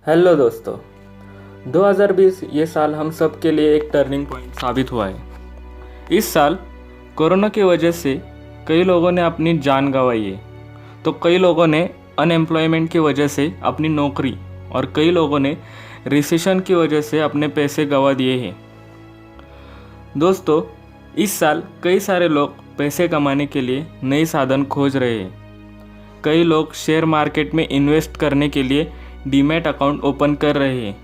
Hello दोस्तों, 2020 ये साल हम सब के लिए एक टर्निंग पॉइंट साबित हुआ है। इस साल कोरोना की वजह से कई लोगों ने अपनी जान गंवाई है, तो कई लोगों ने अनएम्प्लॉयमेंट की वजह से अपनी नौकरी और कई लोगों ने रिसेशन की वजह से अपने पैसे गंवा दिए हैं। दोस्तों, इस साल कई सारे लोग पैसे कमाने के लिए नए साधन खोज रहे हैं। कई लोग शेयर मार्केट में इन्वेस्ट करने के लिए डीमैट अकाउंट ओपन कर रहे हैं,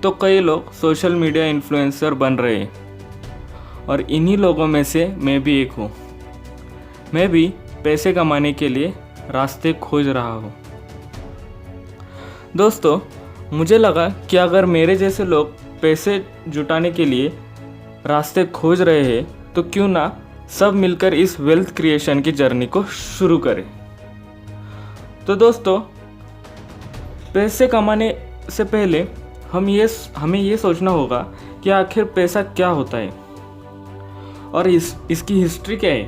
तो कई लोग सोशल मीडिया इन्फ्लुएंसर बन रहे हैं और इन्हीं लोगों में से मैं भी एक हूँ। मैं भी पैसे कमाने के लिए रास्ते खोज रहा हूँ। दोस्तों, मुझे लगा कि अगर मेरे जैसे लोग पैसे जुटाने के लिए रास्ते खोज रहे हैं तो क्यों ना सब मिलकर इस वेल्थ क्रिएशन की जर्नी को शुरू करें। तो दोस्तों, पैसे कमाने से पहले हमें ये सोचना होगा कि आखिर पैसा क्या होता है और इसकी हिस्ट्री क्या है।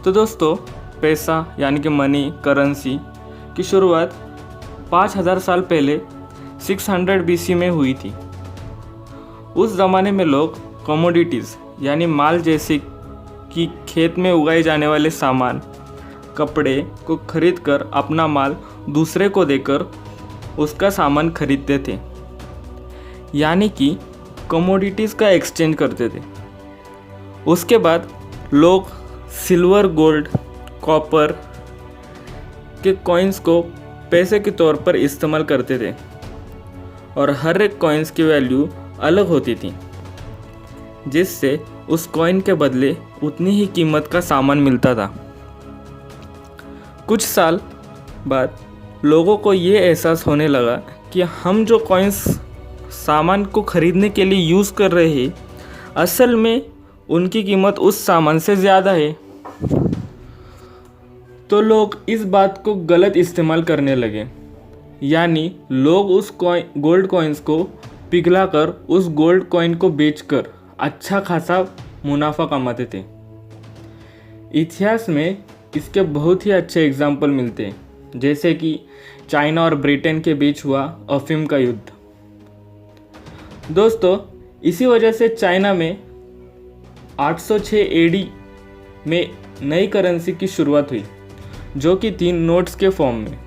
तो दोस्तों, पैसा यानी कि मनी, करेंसी की शुरुआत 5000 साल पहले 600 BC में हुई थी। उस ज़माने में लोग कमोडिटीज़ यानी माल जैसे कि खेत में उगाए जाने वाले सामान, कपड़े को खरीदकर अपना माल दूसरे को देकर उसका सामान खरीदते थे, यानी कि कमोडिटीज़ का एक्सचेंज करते थे। उसके बाद लोग सिल्वर, गोल्ड, कॉपर के कॉइन्स को पैसे के तौर पर इस्तेमाल करते थे और हर एक कॉइन्स की वैल्यू अलग होती थी, जिससे उस कॉइन के बदले उतनी ही कीमत का सामान मिलता था। कुछ साल बाद लोगों को ये एहसास होने लगा कि हम जो कॉइन्स सामान को खरीदने के लिए यूज़ कर रहे हैं, असल में उनकी कीमत उस सामान से ज़्यादा है। तो लोग इस बात को गलत इस्तेमाल करने लगे, यानी लोग उस गोल्ड कॉइन्स को पिघलाकर उस गोल्ड कॉइन को बेचकर अच्छा खासा मुनाफा कमाते थे। इतिहास में इसके बहुत ही अच्छे एग्जाम्पल मिलते हैं, जैसे कि चाइना और ब्रिटेन के बीच हुआ अफीम का युद्ध। दोस्तों, इसी वजह से चाइना में 806 AD में नई करेंसी की शुरुआत हुई, जो कि 3 नोट्स के फॉर्म में।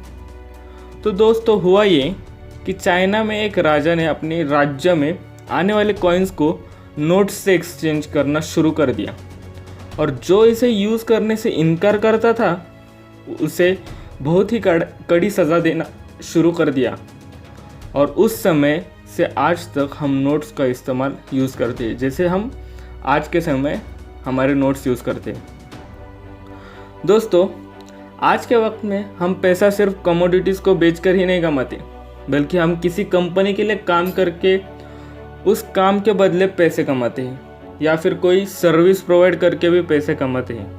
तो दोस्तों, हुआ ये कि चाइना में एक राजा ने अपने राज्य में आने वाले कॉइन्स को नोट्स से एक्सचेंज करना शुरू कर दिया, और जो इसे यूज़ करने से इनकार करता था उसे बहुत ही कड़ी सज़ा देना शुरू कर दिया। और उस समय से आज तक हम नोट्स का इस्तेमाल यूज़ करते हैं, जैसे हम आज के समय हमारे नोट्स यूज़ करते हैं। दोस्तों, आज के वक्त में हम पैसा सिर्फ कमोडिटीज़ को बेचकर ही नहीं कमाते, बल्कि हम किसी कंपनी के लिए काम करके उस काम के बदले पैसे कमाते हैं, या फिर कोई सर्विस प्रोवाइड करके भी पैसे कमाते हैं।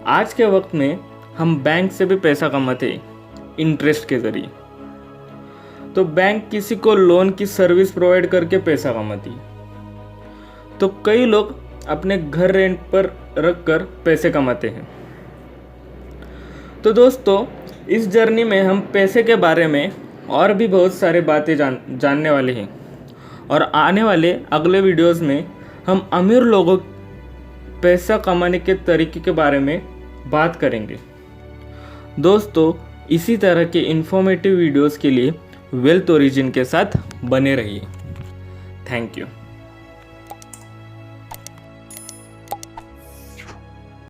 आज के वक्त में हम बैंक से भी पैसा कमाते हैं इंटरेस्ट के ज़रिए। तो बैंक किसी को लोन की सर्विस प्रोवाइड करके पैसा कमाती है। तो कई लोग अपने घर रेंट पर रख कर पैसे कमाते हैं। तो दोस्तों, इस जर्नी में हम पैसे के बारे में और भी बहुत सारे बातें जानने वाले हैं, और आने वाले अगले वीडियोस में हम अमीर लोगों पैसा कमाने के तरीके के बारे में बात करेंगे। दोस्तों, इसी तरह के इन्फॉर्मेटिव वीडियोस के लिए वेल्थ ओरिजिन के साथ बने रहिए। Thank you.